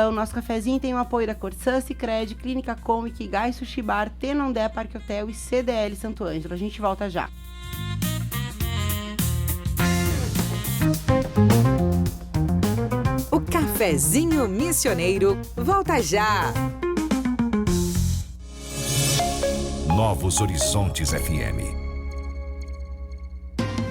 O nosso cafezinho tem o apoio da Corsã, Sicredi, Clínica Comic, Gai Sushi Bar, Tenondé Parque Hotel e CDL Santo Ângelo. A gente volta já. O Cafezinho Missioneiro volta já. Novos Horizontes FM.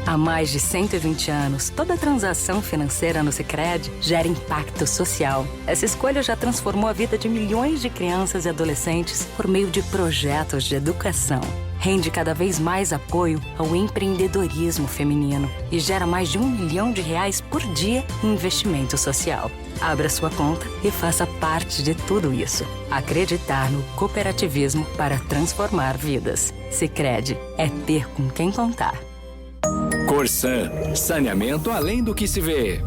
Há mais de 120 anos, toda transação financeira no Sicredi gera impacto social. Essa escolha já transformou a vida de milhões de crianças e adolescentes por meio de projetos de educação. Rende cada vez mais apoio ao empreendedorismo feminino e gera mais de R$1 milhão por dia em investimento social. Abra sua conta e faça parte de tudo isso. Acreditar no cooperativismo para transformar vidas. Sicredi é ter com quem contar. Corsan, saneamento além do que se vê.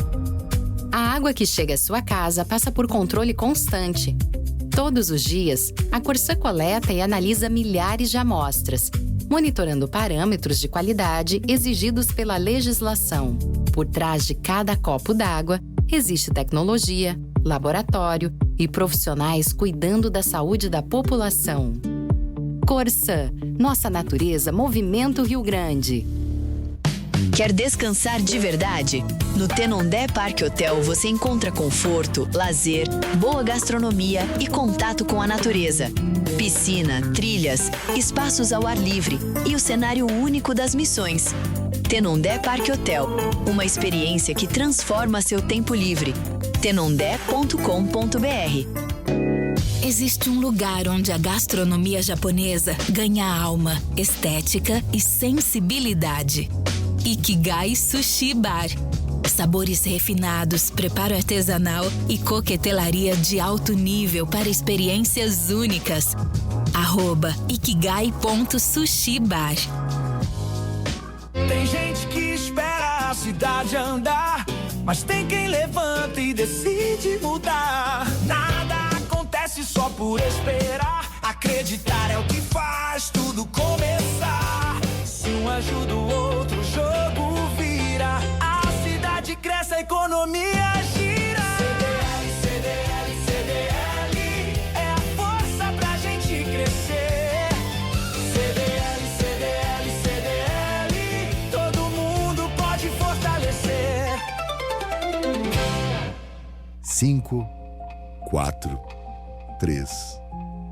A água que chega à sua casa passa por controle constante. Todos os dias, a Corsan coleta e analisa milhares de amostras, monitorando parâmetros de qualidade exigidos pela legislação. Por trás de cada copo d'água, existe tecnologia, laboratório e profissionais cuidando da saúde da população. Corsan, nossa natureza movimenta o Rio Grande. Quer descansar de verdade? No Tenondé Parque Hotel você encontra conforto, lazer, boa gastronomia e contato com a natureza. Piscina, trilhas, espaços ao ar livre e o cenário único das missões. Tenondé Parque Hotel, uma experiência que transforma seu tempo livre. tenondé.com.br. Existe um lugar onde a gastronomia japonesa ganha alma, estética e sensibilidade. Ikigai Sushi Bar. Sabores refinados, preparo artesanal e coquetelaria de alto nível para experiências únicas. @ikigai.sushibar. Tem gente que espera a cidade andar, mas tem quem levanta e decide mudar. Nada acontece só por esperar. Acreditar é o que faz tudo começar. Se um ajuda o outro, o jogo vira. A cidade cresce, a economia gira. CDL, CDL, CDL é a força pra gente crescer. CDL, CDL, CDL, todo mundo pode fortalecer. 5, 4, 3,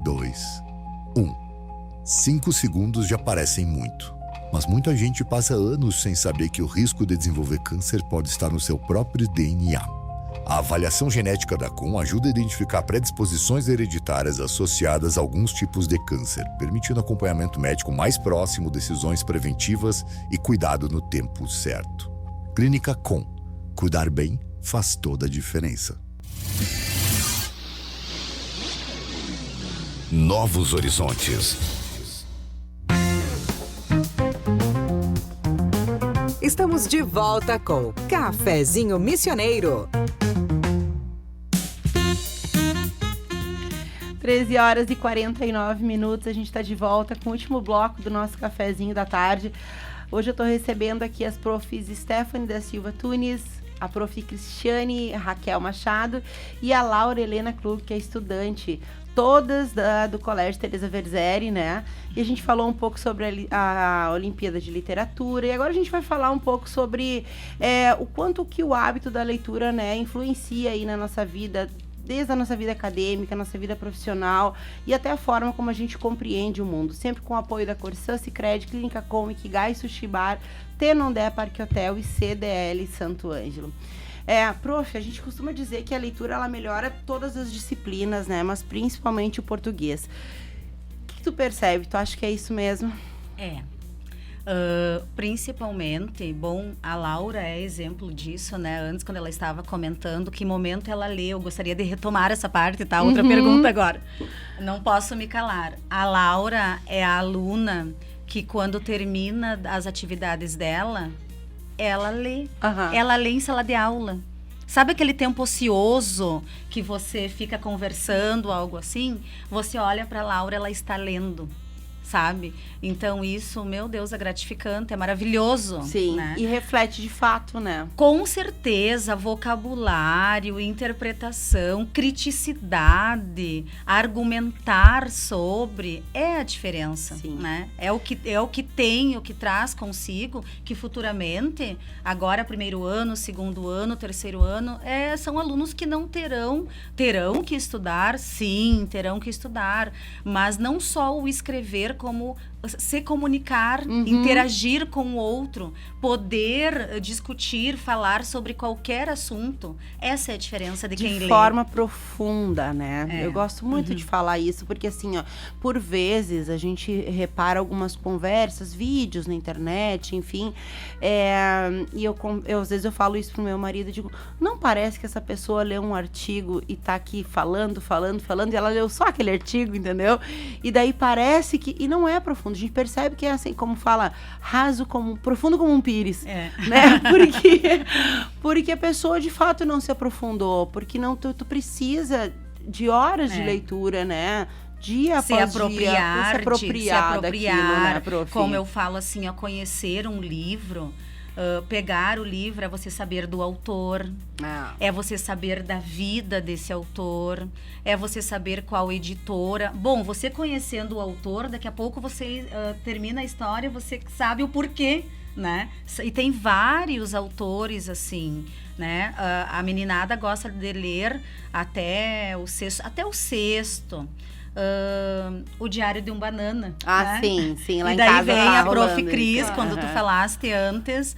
2, 1. 5 segundos já parecem muito. Mas muita gente passa anos sem saber que o risco de desenvolver câncer pode estar no seu próprio DNA. A avaliação genética da COM ajuda a identificar predisposições hereditárias associadas a alguns tipos de câncer, permitindo acompanhamento médico mais próximo, decisões preventivas e cuidado no tempo certo. Clínica COM. Cuidar bem faz toda a diferença. Novos horizontes. Estamos de volta com Cafezinho Missioneiro. 13h49, a gente está de volta com o último bloco do nosso cafezinho da tarde. Hoje eu estou recebendo aqui as profs Stephanie da Silva Tunes, a prof Cristiane Raquel Machado e a Laura Helena Klug, que é estudante, todas do Colégio Teresa Verzeri, né? E a gente falou um pouco sobre a Olimpíada de Literatura, e agora a gente vai falar um pouco sobre o quanto que o hábito da leitura, né, influencia aí na nossa vida, desde a nossa vida acadêmica, nossa vida profissional e até a forma como a gente compreende o mundo. Sempre com o apoio da Corsan, Sicredi, Clínica COM, Ikigai Sushi Bar, Tenondé Parque Hotel e CDL Santo Ângelo. Prof, a gente costuma dizer que a leitura ela melhora todas as disciplinas, né? Mas principalmente o português. O que tu percebe? Tu acha que é isso mesmo? Principalmente, bom, a Laura é exemplo disso, né? Antes, quando ela estava comentando que momento ela lê, eu gostaria de retomar essa parte, tá? Outra pergunta agora. Não posso me calar. A Laura é a aluna que, quando termina as atividades dela, ela lê. Ela lê em sala de aula. Sabe aquele tempo ocioso que você fica conversando, algo assim? Você olha para a Laura, ela está lendo. Sabe? Então isso, meu Deus, é gratificante, é maravilhoso. Sim, né? E reflete de fato, né? Com certeza, vocabulário, interpretação, criticidade, argumentar sobre, é a diferença, né? É o que tem, o que traz consigo, que futuramente, agora primeiro ano, segundo ano, terceiro ano, são alunos que não terão que estudar, sim, terão que estudar, mas não só o escrever como se comunicar, interagir com o outro, poder discutir, falar sobre qualquer assunto. Essa é a diferença de quem lê. De forma profunda, né? Eu gosto muito de falar isso, porque assim, ó, por vezes a gente repara algumas conversas, vídeos na internet, enfim, e eu às vezes eu falo isso pro meu marido, digo, não parece que essa pessoa leu um artigo e tá aqui falando, e ela leu só aquele artigo, entendeu? E daí parece que, e não é profundo, a gente percebe que é assim, como fala, profundo como um pires, né? Porque a pessoa de fato não se aprofundou, porque não, tu precisa de horas de leitura, né? Dia se após apropriar, dia, se apropriar daquilo, né, prof? Como eu falo assim, ó, conhecer um livro, pegar o livro é você saber do autor, é você saber da vida desse autor, é você saber qual editora. Bom, você conhecendo o autor, daqui a pouco você termina a história, você sabe o porquê, né? E tem vários autores assim, né? A meninada gosta de ler até o sexto. O Diário de um Banana. Né? Sim, lá e em daí casa vem tá a Prof. rolando Cris, isso. quando tu falaste antes,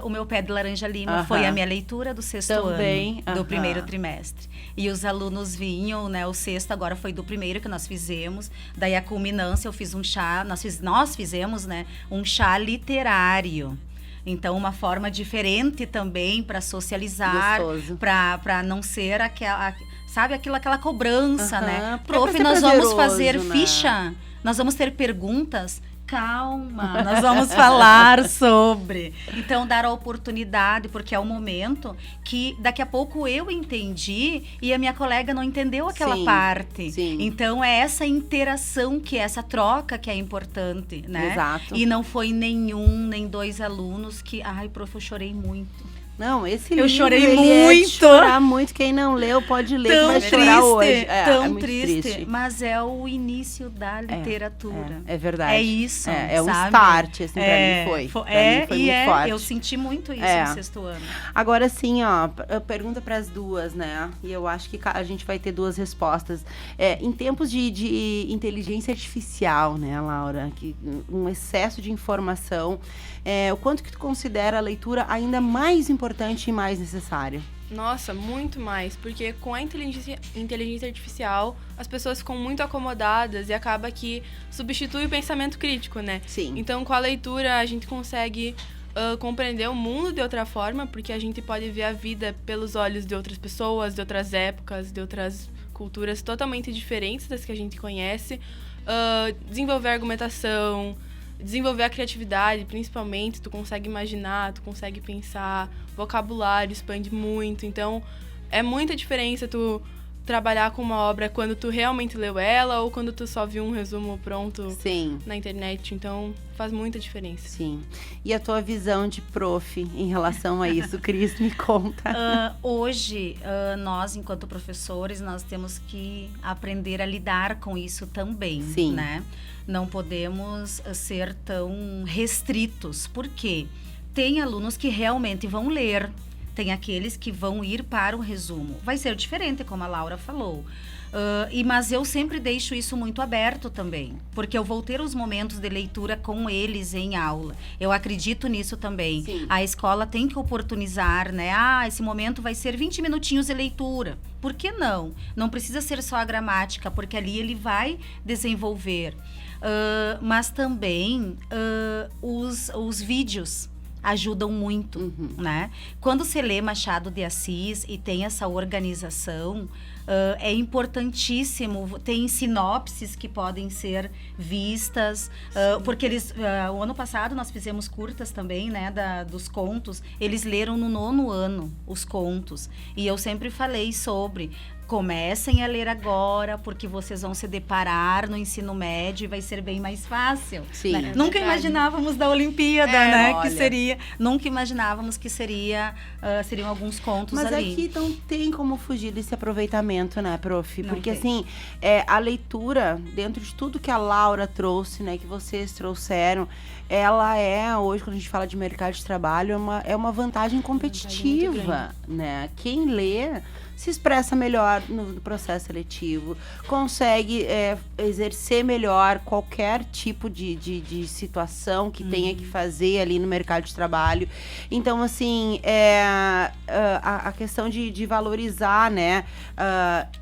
O Meu Pé de Laranja Lima foi a minha leitura do sexto ano, do primeiro trimestre. E os alunos vinham, né, o sexto agora foi do primeiro que nós fizemos, daí a culminância eu fiz um chá, nós fizemos, né, um chá literário. Então, uma forma diferente também para socializar, para não ser aquela cobrança, né? Prof, nós vamos fazer ficha, nós vamos ter perguntas. Calma, nós vamos falar sobre. Então, dar a oportunidade, porque é o momento que daqui a pouco eu entendi e a minha colega não entendeu aquela parte. Então, é essa interação, essa troca que é importante, né? Exato. E não foi nenhum, nem dois alunos que... Ai, prof, eu chorei muito. Não, esse eu livro, chorei muito. É de chorar muito. Quem não leu pode ler, que vai chorar hoje. Tão triste. Mas é o início da literatura. É verdade. É isso, É um start, assim, pra mim foi. Pra mim foi muito forte. Eu senti muito isso no sexto ano. Agora, assim, ó, pergunta pras duas, né? E eu acho que a gente vai ter duas respostas. Em tempos de inteligência artificial, né, Laura? Um excesso de informação. O quanto que tu considera a leitura ainda mais importante e mais necessária? Nossa, muito mais, porque com a inteligência artificial as pessoas ficam muito acomodadas e acaba que substitui o pensamento crítico, né? Sim. Então, com a leitura a gente consegue compreender o mundo de outra forma, porque a gente pode ver a vida pelos olhos de outras pessoas, de outras épocas, de outras culturas totalmente diferentes das que a gente conhece, desenvolver argumentação, desenvolver a criatividade, principalmente, tu consegue imaginar, tu consegue pensar, vocabulário expande muito, então é muita diferença tu trabalhar com uma obra quando tu realmente leu ela ou quando tu só viu um resumo pronto na internet, então faz muita diferença. Sim. E a tua visão de prof em relação a isso, Cris, me conta. Hoje, nós, enquanto professores, nós temos que aprender a lidar com isso também, né? Não podemos ser tão restritos. Por quê? Tem alunos que realmente vão ler, tem aqueles que vão ir para o resumo. Vai ser diferente, como a Laura falou. Mas eu sempre deixo isso muito aberto também, porque eu vou ter os momentos de leitura com eles em aula. Eu acredito nisso também. A escola tem que oportunizar, né? Esse momento vai ser 20 minutinhos de leitura. Por que não? Não precisa ser só a gramática, porque ali ele vai desenvolver. Mas também os vídeos ajudam muito, né? Quando você lê Machado de Assis e tem essa organização, é importantíssimo. Tem sinopses que podem ser vistas, porque o ano passado nós fizemos curtas também, né, dos contos. Eles leram no 9º ano os contos. E eu sempre falei sobre... Comecem a ler agora, porque vocês vão se deparar no ensino médio e vai ser bem mais fácil. Sim, né? Nunca imaginávamos da Olimpíada, né? Que seria. Nunca imaginávamos que seriam alguns contos ali. Mas aqui não tem como fugir desse aproveitamento, né, prof? Porque assim, a leitura, dentro de tudo que a Laura trouxe, né, que vocês trouxeram, ela hoje, quando a gente fala de mercado de trabalho, é uma vantagem competitiva, né? Quem lê se expressa melhor no processo seletivo, consegue exercer melhor qualquer tipo de situação que tenha que fazer ali no mercado de trabalho. Então, assim, a questão de valorizar, né,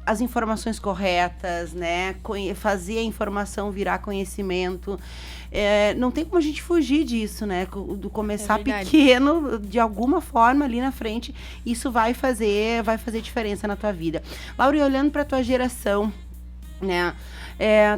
as informações corretas, né, fazer a informação virar conhecimento. Não tem como a gente fugir disso, né? Do começar pequeno, de alguma forma ali na frente, isso vai fazer diferença na tua vida. Laura, e olhando para tua geração, né?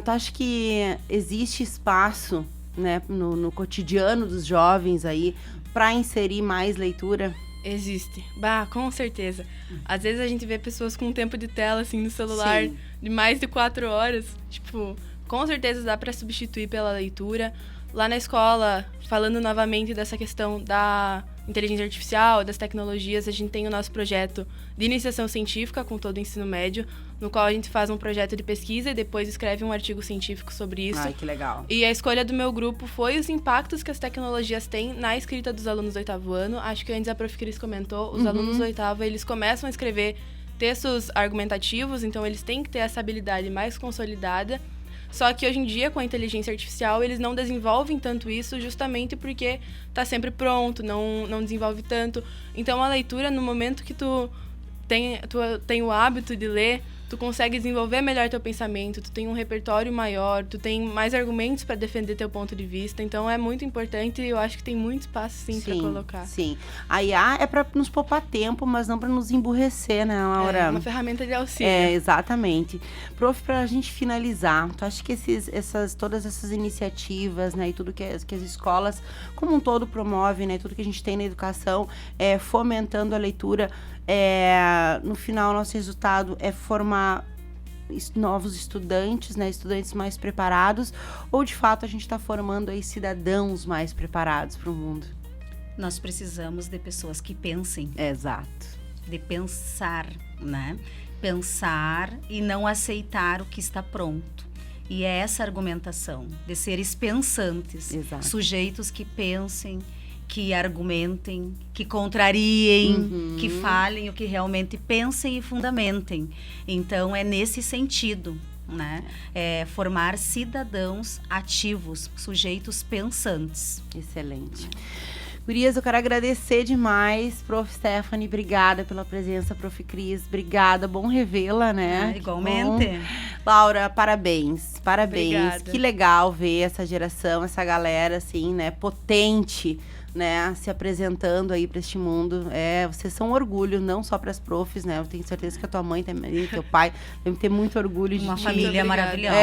Tu acha que existe espaço, né, no cotidiano dos jovens aí para inserir mais leitura? Existe. Com certeza. Às vezes a gente vê pessoas com tempo de tela, assim, no celular, sim, de mais de 4 horas. Tipo, com certeza dá para substituir pela leitura. Lá na escola, falando novamente dessa questão da inteligência artificial, das tecnologias, a gente tem o nosso projeto de iniciação científica com todo o ensino médio, no qual a gente faz um projeto de pesquisa e depois escreve um artigo científico sobre isso. Ai, que legal. E a escolha do meu grupo foi os impactos que as tecnologias têm na escrita dos alunos do 8º ano. Acho que antes a Prof. Cris comentou, os alunos do 8º, eles começam a escrever textos argumentativos, então eles têm que ter essa habilidade mais consolidada. Só que hoje em dia, com a inteligência artificial, eles não desenvolvem tanto isso justamente porque tá sempre pronto, não desenvolve tanto. Então, a leitura, no momento que tu tem o hábito de ler, tu consegue desenvolver melhor teu pensamento, tu tem um repertório maior, tu tem mais argumentos para defender teu ponto de vista. Então, é muito importante e eu acho que tem muito espaço, sim, para colocar. Sim, a IA é para nos poupar tempo, mas não para nos emburrecer, né, Laura? É uma ferramenta de auxílio. Exatamente. Prof, para a gente finalizar, tu acha que todas essas iniciativas, né, e tudo que as escolas como um todo promovem, né, tudo que a gente tem na educação, fomentando a leitura, no final, nosso resultado é formar novos estudantes, né, estudantes mais preparados, ou de fato a gente está formando aí cidadãos mais preparados para o mundo? Nós precisamos de pessoas que pensem. Exato. De pensar, né? Pensar e não aceitar o que está pronto. E é essa argumentação, de seres pensantes. Exato. Sujeitos que pensem, que argumentem, que contrariem, que falem o que realmente pensem e fundamentem. Então, é nesse sentido, né? Formar cidadãos ativos, sujeitos pensantes. Excelente. Gurias, eu quero agradecer demais, Prof. Stephanie, obrigada pela presença, Prof. Cris, obrigada, bom revê-la, né? Igualmente. Laura, parabéns. Obrigada. Que legal ver essa geração, essa galera, assim, né, potente, né, se apresentando aí para este mundo. Vocês são um orgulho, não só para as profs, né? Eu tenho certeza que a tua mãe também, teu pai devem ter muito orgulho de uma família maravilhosa.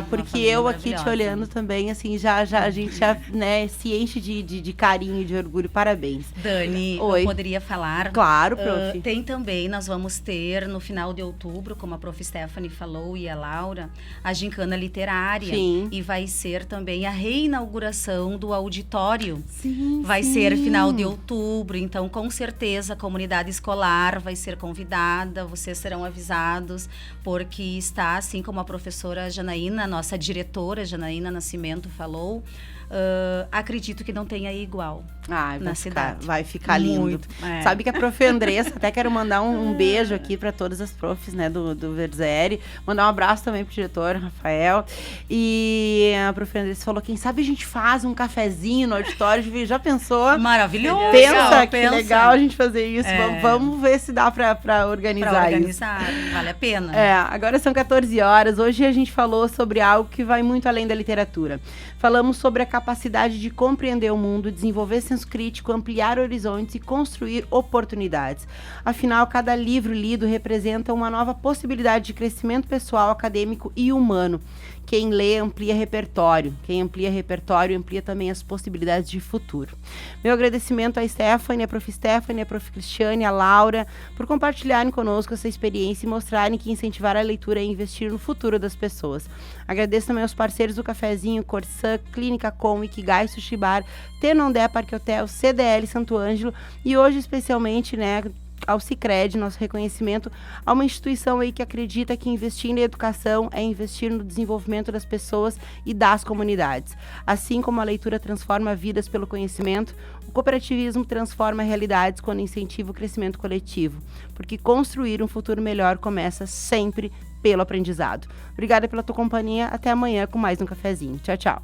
Porque eu aqui te olhando também, assim, a gente já, né, se enche de carinho e de orgulho. Parabéns. Dani, oi. Eu poderia falar? Claro, prof. Tem também, nós vamos ter no final de outubro, como a prof. Stephanie falou e a Laura, a gincana literária. Sim. E vai ser também a reinauguração do auditório. Sim. Vai ser final de outubro, então com certeza a comunidade escolar vai ser convidada, vocês serão avisados, porque está, assim como a professora Janaína, nossa diretora Janaína Nascimento falou, acredito que não tenha igual na cidade. Vai ficar lindo. Muito, Sabe que a prof. Andressa, até quero mandar um beijo aqui para todas as profs, né, do Verzeri, mandar um abraço também pro diretor, Rafael, e a prof. Andressa falou, quem sabe a gente faz um cafezinho no auditório, já pensou? Maravilhoso! Pensa, legal a gente fazer isso, vamos ver se dá para organizar isso. Vale a pena. Agora são 14 horas, hoje a gente falou sobre algo que vai muito além da literatura. Falamos sobre a capacidade de compreender o mundo, desenvolver senso crítico, ampliar horizontes e construir oportunidades. Afinal, cada livro lido representa uma nova possibilidade de crescimento pessoal, acadêmico e humano. Quem lê amplia repertório. Quem amplia repertório amplia também as possibilidades de futuro. Meu agradecimento à Stephanie, à Prof. Stephanie, à Prof. Cristiane, à Laura, por compartilharem conosco essa experiência e mostrarem que incentivar a leitura é investir no futuro das pessoas. Agradeço também aos parceiros do Cafezinho, Corsã, Clínica Com, Ikigai Sushi Bar, Tenondé Parque Hotel, CDL Santo Ângelo e hoje especialmente, né, ao Sicredi, nosso reconhecimento a uma instituição aí que acredita que investir na educação é investir no desenvolvimento das pessoas e das comunidades. Assim como a leitura transforma vidas pelo conhecimento, o cooperativismo transforma realidades quando incentiva o crescimento coletivo, porque construir um futuro melhor começa sempre pelo aprendizado. Obrigada pela tua companhia, até amanhã com mais um cafezinho. Tchau, tchau.